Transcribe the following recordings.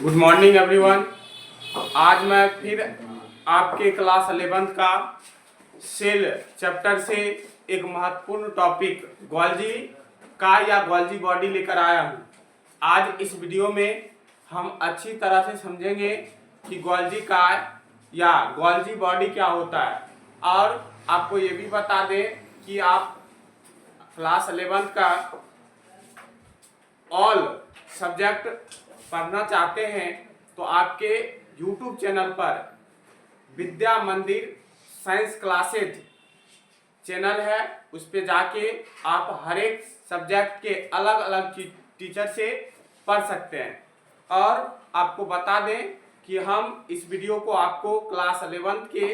Good morning everyone. आज मैं फिर आपके क्लास 11 का सेल चैप्टर से एक महत्वपूर्ण टॉपिक गोल्जी का या गोल्जी बॉडी लेकर आया हूँ। आज इस वीडियो में हम अच्छी तरह से समझेंगे कि गोल्जी का या गोल्जी बॉडी क्या होता है, और आपको ये भी बता दें कि आप क्लास 11 का ऑल सब्जेक्ट पढ़ना चाहते हैं तो आपके YouTube चैनल पर विद्या मंदिर साइंस क्लासेज चैनल है, उस पे जाके आप हर एक सब्जेक्ट के अलग अलग टीचर से पढ़ सकते हैं। और आपको बता दें कि हम इस वीडियो को आपको क्लास 11 के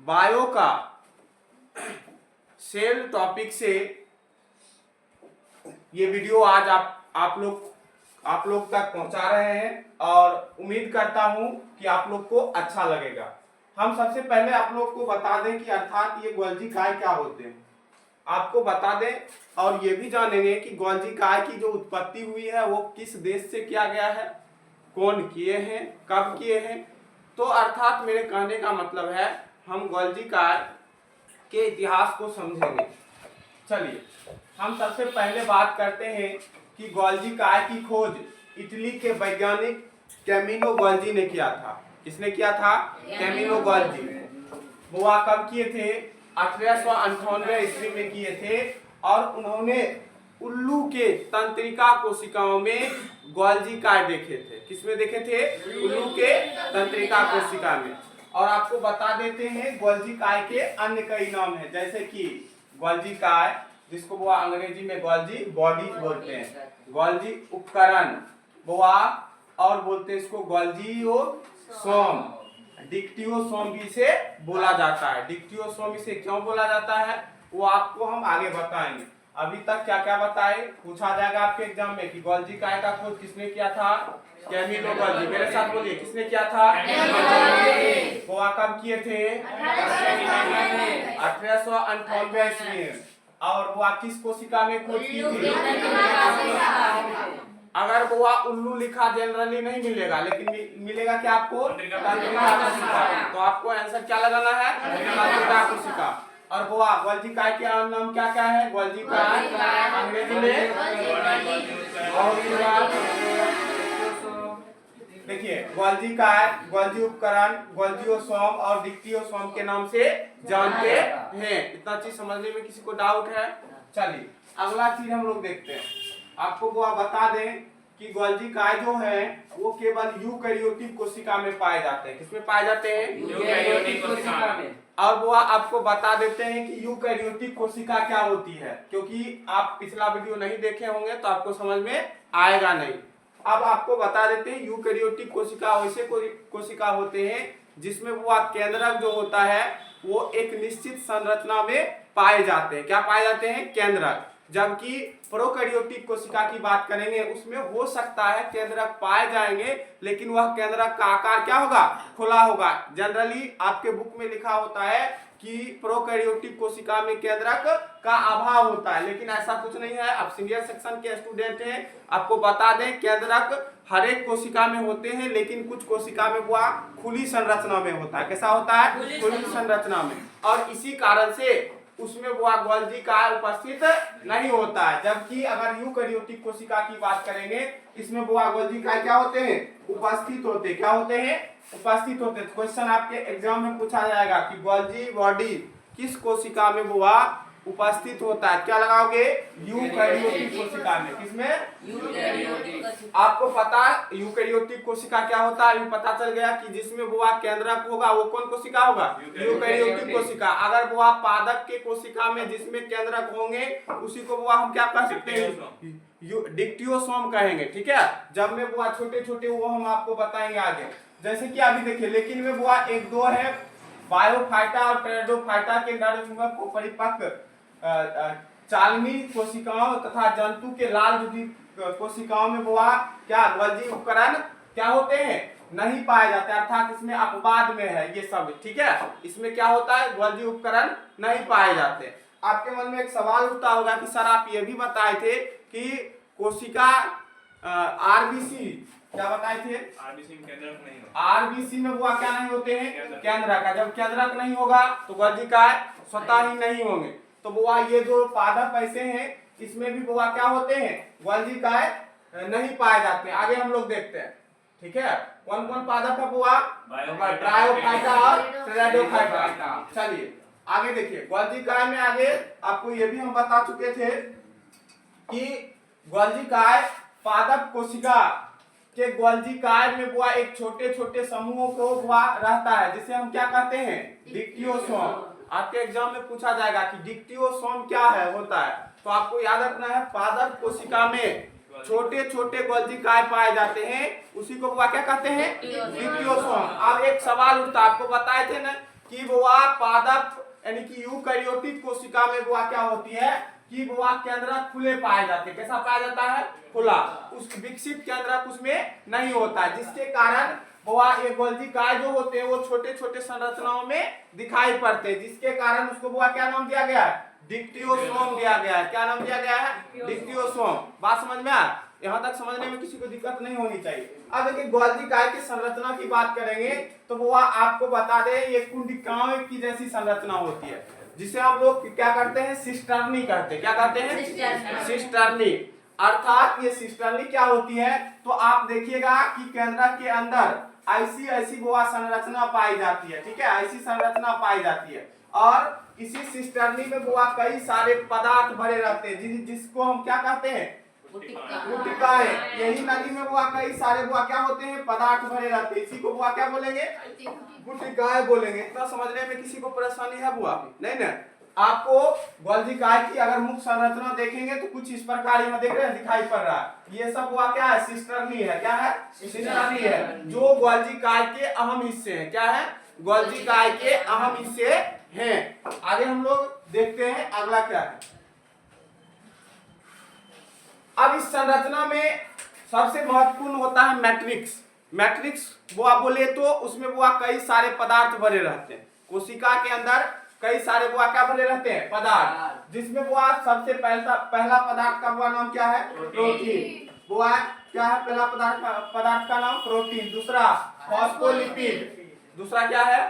बायो का सेल टॉपिक से ये वीडियो आज आप लोग तक पहुंचा रहे हैं, और उम्मीद करता हूं कि आप लोग को अच्छा लगेगा। हम सबसे पहले आप लोग को बता दें कि अर्थात ये गोल्जी काय क्या होते हैं, आपको बता दें, और ये भी जानेंगे कि गोल्जी काय की जो उत्पत्ति हुई है वो किस देश से किया गया है, कौन किए हैं, कब किए हैं। तो अर्थात मेरे कहने का मतलब है हम गोल्जी काय के इतिहास को समझेंगे। चलिए हम सबसे पहले बात करते हैं कि गोल्जी काय की खोज इटली के वैज्ञानिक कैमिनो गोल्जी ने किया था। किसने किया था? Camino Golgi. वो कब किए थे? 1898 ईस्वी में किए थे, और उन्होंने उल्लू के तंत्रिका कोशिकाओं में गोल्जी काय देखे थे। किसमें देखे थे? उल्लू के तंत्रिका कोशिका में। और आपको बता देते हैं गोल्जी काय के अन्य कई नाम हैं, जैसे कि गोल्जी काय, जिसको वो अंग्रेजी में गोल्जी बॉडी बोलते हैं, गोल्जी उपकरण बोआ, और बोलते हैं इसको गोल्जियोसोम, डिक्टियोसोम भी इसे बोला जाता है। डिक्टियोसोम इसे क्यों बोला जाता है वो आपको हम आगे बताएंगे। अभी तक क्या क्या बताए, पूछा जाएगा आपके एग्जाम में कि गोल्जी काय का खोज किसने किया था? Camino Golgi. मेरे साथ बोलिए, किसने किया था? वो कब किए थे? 1898 ईस्वी में। और वो किस कोशिका में खोज की थी? अगर वो उल्लू लिखा जनरली नहीं मिलेगा, लेकिन मिलेगा क्या आपको? तंत्रिका कोशिका। तो आपको आंसर क्या लगाना है? तंत्रिका कोशिका। और वो गोल्जी काय के नाम क्या क्या है? गोल्जी काय अंग्रेजी में, देखिए गोल्जी काय, गोल्जी उपकरण, गोल्जियोसोम और डिक्टियोसोम के नाम से जानते हैं। इतना चीज समझने में किसी को डाउट है? चलिए अगला चीज हम लोग देखते हैं। आपको वो बता दें कि गोल्जी काय जो है वो केवल यूकैरियोटिक कोशिका में पाए जाते हैं। किसमें पाए जाते हैं? यूकैरियोटिक कोशिका में। और वो आपको बता देते हैं कि यूकैरियोटिक कोशिका क्या होती है, क्योंकि आप पिछला वीडियो नहीं देखे होंगे तो आपको समझ में आएगा नहीं। अब आपको बता देते हैं यूकैरियोटिक कोशिका वैसे कोशिका होते हैं जिसमें वो केंद्रक जो होता है वो एक निश्चित संरचना में पाए जाते हैं। क्या पाए जाते हैं? केंद्रक। जबकि प्रोकैरियोटिक कोशिका की बात करेंगे उसमें हो सकता है केंद्रक पाए जाएंगे, लेकिन वह केंद्रक का आकार क्या होगा? खुला होगा। जनरली आपके बुक में लिखा होता है कि प्रोकैरियोटिक कोशिका में केंद्रक का अभाव होता है, लेकिन ऐसा कुछ नहीं है। आप सीनियर सेक्शन के स्टूडेंट हैं, आपको बता दें केंद्रक हर एक कोशिका में होते हैं, लेकिन कुछ कोशिका में वो खुली संरचना में होता है। कैसा होता है? खुली संरचना में। और इसी कारण से उसमें वो गोल्जी काय उपस्थित नहीं होता है। जबकि अगर यूकैरियोटिक कोशिका की बात करेंगे इसमें वो गोल्जी काय क्या होते हैं? उपस्थित होते हैं। क्या होते हैं? उपस्थित होते हैं। क्वेश्चन आपके एग्जाम में पूछा जाएगा कि गोल्जी बॉडी किस कोशिका में वो उपस्थित होता है? क्या लगाओगे? यूकैरियोटिक कोशिका में। किसमें? यूकैरियोटिक। आपको पता है यूकैरियोटिक कोशिका क्या होता है? अभी पता चल गया कि जिसमें वो केंद्रक होगा वो कौन कोशिका होगा? यूकैरियोटिक कोशिका। अगर वो पादप के कोशिका में जिसमें केंद्रक होंगे उसी को वो हम क्या कह सकते हैं? डिक्टियोसोम कहेंगे। ठीक है, जब में वो छोटे छोटे वो हम आपको बताएंगे आगे। जैसे कि अभी देखिए, लेकिन में वो एक दो है बायोफाइटा और टेरिडोफाइटा के नर को परिपक्व चालनी कोशिकाओं तथा जंतु के लाल कोशिकाओं में वो क्या गोल्जी उपकरण क्या होते हैं? नहीं पाए जाते, अर्थात इसमें अपवाद में है ये सब। ठीक है, इसमें क्या होता है? गोल्जी उपकरण नहीं पाए जाते। आपके मन में एक सवाल उठता होगा कि सर आप ये भी बताए थे कि कोशिका आरबीसी क्या बताए थे? आरबीसी में केंद्रक नहीं होता। आरबीसी में बुआ क्या नहीं होते हैं? केंद्रक। जब केंद्रक नहीं होगा तो गोल्जी काय स्वतः ही नहीं होंगे। तो बुआ ये जो पादप ऐसे हैं इसमें भी बुआ क्या होते हैं? गोल्जी काय नहीं पाए जाते हैं। आगे हम लोग देखते हैं, ठीक है। कौन कौन पादप है बुआ? ब्रायोफाइटा और टेराडोफाइटा। चलिए आगे देखिए, गोल्जी काय में आगे आपको ये भी हम बता चुके थे कि गोल्जी काय पादप कोशिका के गोल्जी काय में बुआ एक छोटे छोटे समूहों को बुआ रहता है जिसे हम क्या कहते हैं? डिक्टियोसोम। आपके एग्जाम में पूछा जाएगा कि डिक्टियोसोम क्या है होता है, तो आपको याद रखना है पादप कोशिका में छोटे छोटे गोल्जी काय पाए जाते हैं, उसी को बुआ क्या कहते हैं? डिक्टियोसोम। अब एक सवाल उठता, आपको बताए थे ना कि बुआ पादप यानी कि यूकैरियोटिक कोशिका में बुआ क्या होती है कि बुआ केंद्रक खुले पाए जाते हैं। कैसा पाया जाता है? खुला। उस विकसित केंद्रक उसमें नहीं होता, जिसके कारण बुआ ये गोल्जी काय जो होते हैं वो छोटे छोटे संरचनाओं में दिखाई पड़ते हैं, जिसके कारण उसको बुआ क्या नाम दिया गया है? डिक्टियोसोम दिया गया है। क्या नाम दिया गया है? डिक्टियोसोम। बात समझ में आया? यहाँ तक समझने में किसी को दिक्कत नहीं होनी चाहिए। अब देखिए गोल्जी काय की संरचना की बात करेंगे तो वो आपको बता दें ये कुंडिकाओं की जैसी संरचना होती है, जिसे हम लोग क्या करते हैं? सिस्टर्नी कहते हैं। क्या कहते हैं? सिस्टर्नी। अर्थात ये सिस्टर्नी क्या होती है? तो आप देखिएगा कि केंद्रक के अंदर ऐसी ऐसी बुआ संरचना पाई जाती है, ठीक है, ऐसी संरचना पाई जाती है। और इसी सिस्टर्नी में बुआ कई सारे पदार्थ भरे रहते हैं, जिसको हम क्या कहते हैं? गुटिकाएं। यही नदी में बुआ कई सारे बुआ क्या होते हैं? पदार्थ भरे रहते हैं, इसी को बुआ क्या बोलेंगे? गुटिकाएं बोलेंगे। इतना समझने में किसी को परेशानी है बुआ? नहीं ना। आपको गोल्जी काय की अगर मुख्य संरचना देखेंगे तो कुछ इस प्रकार यहाँ देख रहे हैं दिखाई पड़ रहा है। ये सब बुआ क्या है? सिस्टर्नी है। क्या है? सिस्टर्नी है, जो गोल्जी काय के अहम हिस्से हैं। क्या है? गोल्जी काय के अहम हिस्से हैं। आगे हम लोग देखते हैं अगला क्या है। अब इस संरचना में सबसे महत्वपूर्ण होता है मैट्रिक्स। मैट्रिक्स बुआ बोले तो उसमें बुआ कई सारे पदार्थ भरे रहते हैं। कोशिका के अंदर कई सारे बुआ क्या भरे रहते हैं? पदार्थ। जिसमें बुआ सबसे पहला पदार्थ का बुआ नाम क्या है? प्रोटीन। बुआ क्या है? पहला पदार्थ का नाम प्रोटीन। दूसरा फॉस्फोलिपिड। दूसरा क्या है?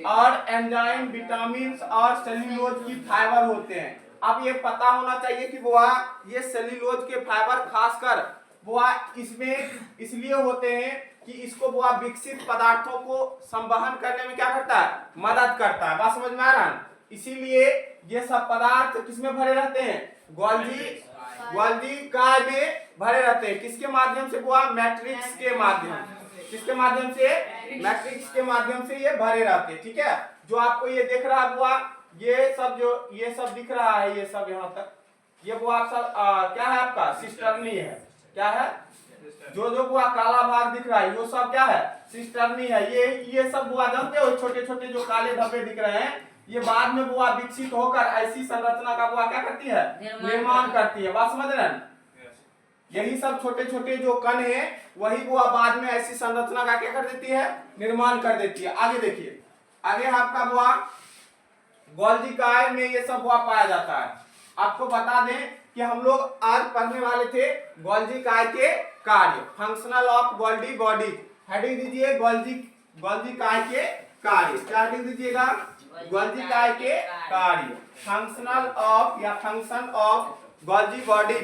और एंजाइम, विटामिन और सेल्यूलोज की फाइबर होते हैं। अब ये पता होना चाहिए कि बुआ ये सेल्यूलोज के फाइबर खासकर बुआ इसमें इसलिए होते हैं कि इसको बुआ विकसित पदार्थों को संवहन करने में क्या करता है? मदद करता है। बात समझ में आ रहा है? इसीलिए ये सब पदार्थ किसमें भरे रहते हैं? गोल्जी काय में भरे रहते हैं। किसके माध्यम से बुआ? मैट्रिक्स के माध्यम से। किसके माध्यम से? मैट्रिक्स के माध्यम से ये भरे रहते हैं, ठीक है। जो आपको ये देख रहा है बुआ, ये सब दिख रहा है, ये सब यहाँ तक ये बुआ सब क्या है? आपका सिस्टर्नी है। क्या है? जो बुआ काला भाग दिख रहा है वो सब क्या है? सिस्टर्नी है। ये सब बुआ जानते हो छोटे छोटे जो काले धब्बे दिख रहे हैं, ये बाद में बुआ विकसित होकर ऐसी संरचना का बुआ क्या करती है? निर्माण करती है। बात समझ रहे हैं? यही सब छोटे छोटे जो कण है वही बुआ बाद में ऐसी संरचना का क्या कर देती है? निर्माण कर देती है। आगे देखिए, आगे आपका बुआ गोल्जी काय में ये सब बुआ पाया जाता है। आपको बता दें कि हम लोग आज पढ़ने वाले थे गोल्जी काय के कार्य, functional of Golgi body. Heading दीजिए गोल्जी काय के कार्य। क्या हेडिंग दीजिएगा? गोल्जी काय के कार्य, फंक्शनल ऑफ या function of Golgi body.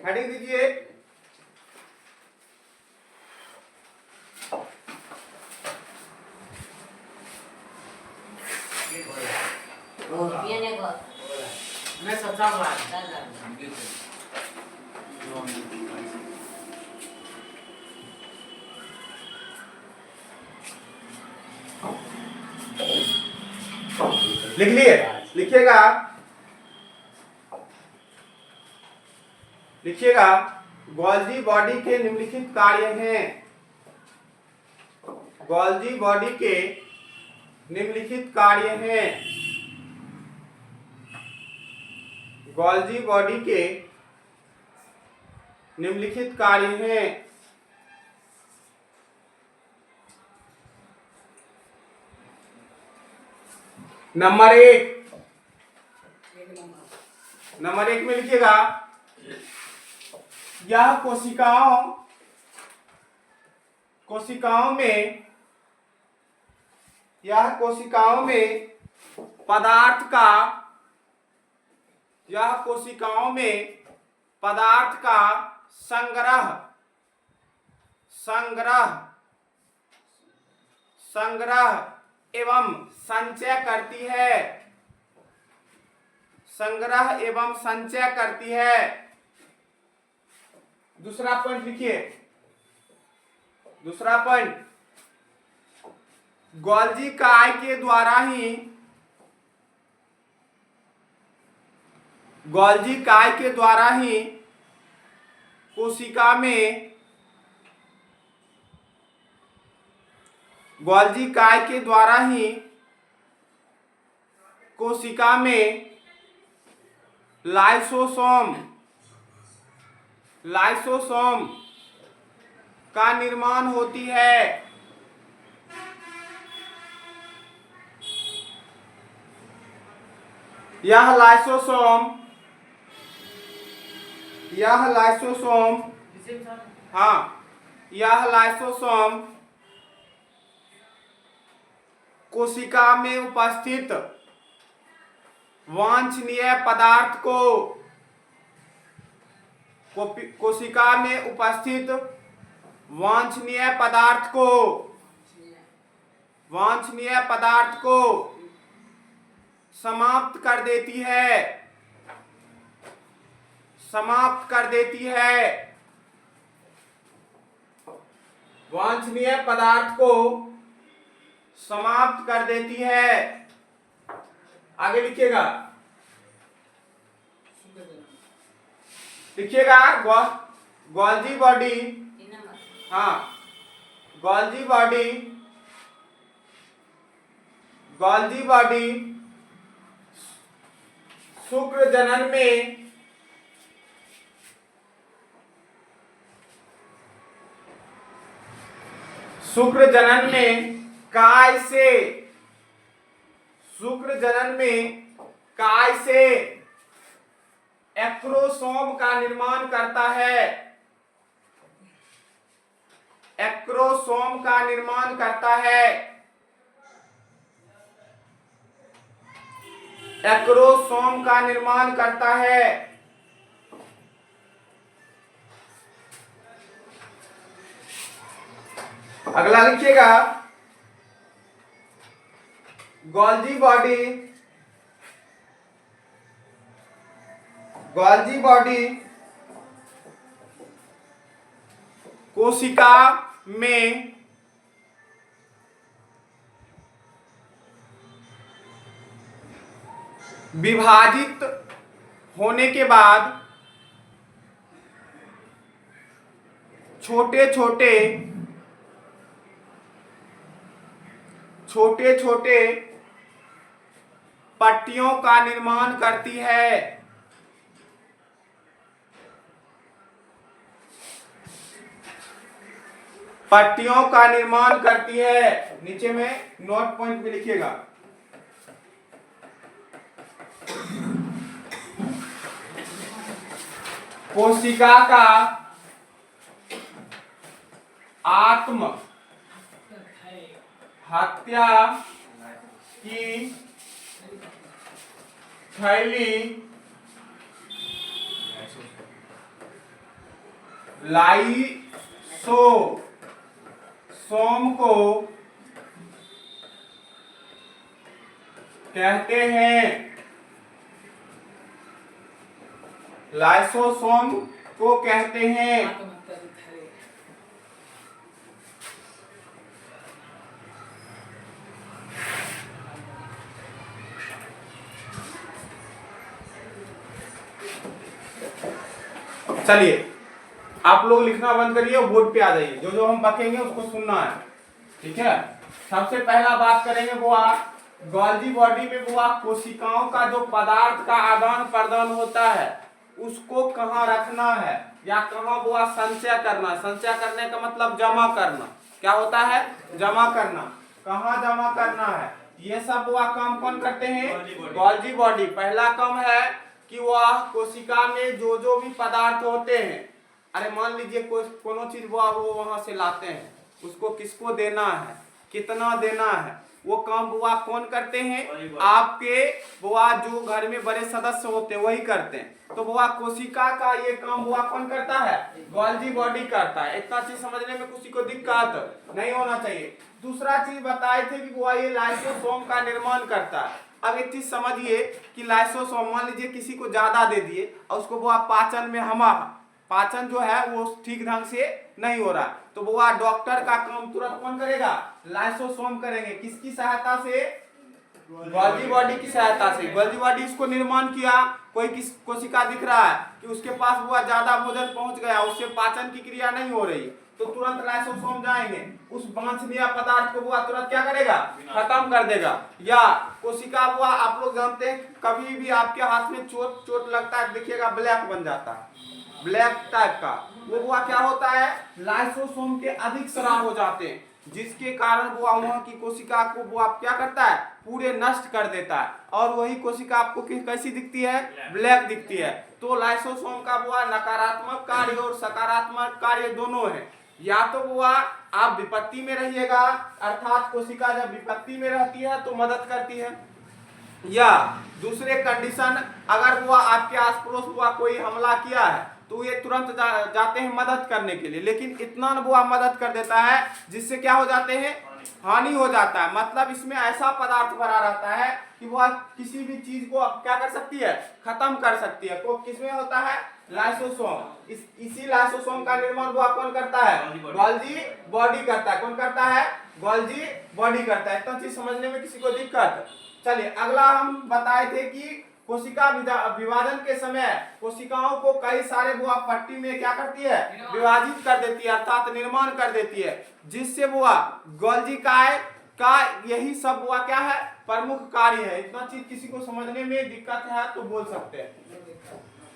Heading दीजिए। मैं सच्चा हुआ लिख लिए? लिखिएगा गोल्जी बॉडी के निम्नलिखित कार्य हैं। गोल्जी बॉडी के निम्नलिखित कार्य हैं। गोल्जी बॉडी के निम्नलिखित कार्य हैं। नंबर एक में लिखिएगा यह कोशिकाओं में पदार्थ का संग्रह एवं संचय करती है। दूसरा पॉइंट लिखिए। दूसरा पॉइंट, गोल्जी काय के द्वारा ही कोशिका में लाइसोसोम का निर्माण होती है। यह लाइसोसोम कोशिका में उपस्थित वांछनीय पदार्थ को समाप्त कर देती है। वांछनीय पदार्थ को समाप्त कर देती है। आगे लिखिएगा। गोल्जी बॉडी शुक्र जनन में काय से एक्रोसोम का निर्माण करता है। अगला लिखिएगा। गोल्जी बॉडी कोशिका में विभाजित होने के बाद छोटे छोटे पट्टियों का निर्माण करती है। नीचे में नोट पॉइंट में लिखिएगा। कोशिका का आत्म हत्या की थैली लाइसोसोम को कहते हैं। चलिए आप लोग लिखना बंद करिए, बोर्ड पे आ जाइए। जो हम बकेंगे उसको सुनना है, ठीक है। सबसे पहला बात करेंगे गोल्जी बॉडी में कोशिकाओं का जो पदार्थ का आदान प्रदान होता है उसको कहाँ रखना है या कहाँ संचय करना। संचय करने का मतलब जमा करना। क्या होता है? जमा करना। कहाँ जमा करना है? ये सब काम कौन करते हैं? Golgi body. पहला काम है कि वह कोशिका में जो भी पदार्थ होते हैं अरे मान लीजिए कोई कोनो चीज वो वहां से लाते हैं, उसको किसको देना है, कितना देना है, वो काम बुआ कौन करते हैं? आपके बुआ जो घर में बड़े सदस्य होते हैं वही करते हैं। तो बुआ कोशिका का ये काम बुआ कौन करता है? गोल्जी बॉडी करता है। इतना चीज समझने में किसी को दिक्कत नहीं होना चाहिए। दूसरा चीज बताए थे कि बुआ ये लाइसोसोम का निर्माण करता है। अब एक चीज समझिए कि लाइसोसोम मान लीजिए किसी को ज्यादा दे दिए और उसको बुआ पाचन में पाचन जो है वो ठीक ढंग से नहीं हो रहा, तो वो डॉक्टर का काम तुरंत कौन करेगा? लाइसोसोम करेंगे। किसकी सहायता से? गोल्जी बॉडी की सहायता से। गोल्जी बॉडी इसको निर्माण किया, कोई किस कोशिका दिख रहा है कि उसके पास वो ज्यादा भोजन पहुंच गया, उससे पाचन की क्रिया नहीं हो रही, तो तुरंत लाइसोसोम जाएंगे, उस वांछनीय पदार्थ को वो तुरंत क्या करेगा? खत्म कर देगा। या कोशिका वो आप लोग जानते हैं कभी भी आपके हाथ में चोट लगता है, देखिएगा ब्लैक बन जाता है, ब्लैक टाइप का, वो बुआ क्या होता है? लाइसोसोम के अधिक स्राव हो जाते हैं, जिसके कारण बुआ वहां की कोशिका को बुआ क्या करता है? पूरे नष्ट कर देता है। और वही कोशिका आपको कैसी दिखती है? ब्लैक दिखती है। तो लाइसोसोम का बुआ नकारात्मक कार्य और सकारात्मक कार्य दोनों है। या तो बुआ आप विपत्ति में रहिएगा, अर्थात कोशिका जब विपत्ति में रहती है तो मदद करती है, या दूसरे कंडीशन अगर वो आपके आस पड़ोस हुआ कोई हमला किया है तो ये तुरंत जाते हैं मदद करने के लिए, लेकिन इतना वो मदद कर देता है जिससे क्या हो जाते हैं? हानि हो जाता है। मतलब इसमें ऐसा पदार्थ भरा रहता है कि वो किसी भी चीज को क्या कर सकती है? खत्म कर सकती है। तो किसमें होता है? लाइसोसोम। इसी लाइसोसोम का निर्माण वो कौन करता है? गोल्जी बॉडी करता है। कौन करता है? गोल्जी बॉडी करता है। इतना चीज समझने में किसी को दिक्कत? चलिए अगला हम बताए थे कि कोशिका विभाजन के समय कोशिकाओं को कई सारे बुआ पट्टी में क्या करती है? विभाजित कर देती है, अर्थात निर्माण कर देती है, जिससे बुआ गोल्जी का यही सब बुआ क्या है? प्रमुख कार्य है। इतना चीज किसी को समझने में दिक्कत है तो बोल सकते हैं,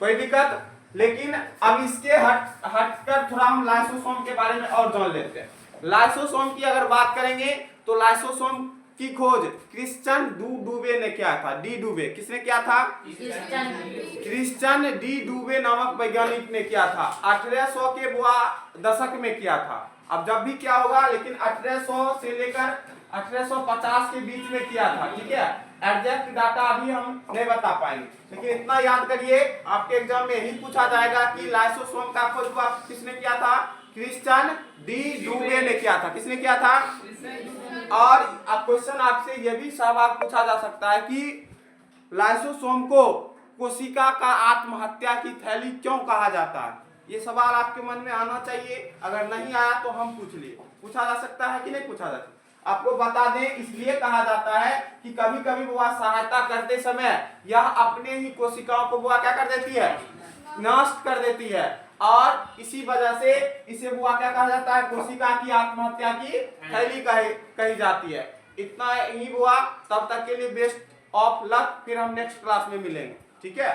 कोई दिक्कत? लेकिन अब इसके हटकर थोड़ा हम लाइसोसोम के बारे में और जान लेते हैं। लाइसोसोम की अगर बात करेंगे तो लाइसोसोम की खोज क्रिश्चियन डूबे ने किया था। डी डूबे किसने किया था? क्रिश्चियन डी डूबे नामक वैज्ञानिक ने किया था। 1800 के बुआ दशक में किया था। अब जब भी क्या होगा, लेकिन 1800 से लेकर 1850 के बीच में किया था। ठीक है, एग्जैक्ट डाटा अभी हम नहीं बता पाएंगे, लेकिन इतना याद करिए आपके एग्जाम में यही पूछा जाएगा कि लाइसोसोम का खोज किसने किया था? क्रिश्चियन डी डूबे ने किया था। किसने किया था? और क्वेश्चन आपसे यह भी सवाल पूछा जा सकता है कि लाइसोसोम को कोशिका का आत्महत्या की थैली क्यों कहा जाता है? ये सवाल आपके मन में आना चाहिए। अगर नहीं आया तो हम पूछ लिए, पूछा जा सकता है कि नहीं पूछा जा सकता? आपको बता दें, इसलिए कहा जाता है कि कभी कभी बुआ सहायता करते समय यह अपने ही कोशिकाओं को बुआ क्या कर देती है? नष्ट कर देती है, और इसी वजह से इसे बुआ क्या कहा जाता है? कोशिका की आत्महत्या की थैली कही जाती है। इतना ही बुआ, तब तक के लिए बेस्ट ऑफ लक। फिर हम नेक्स्ट क्लास में मिलेंगे। ठीक है।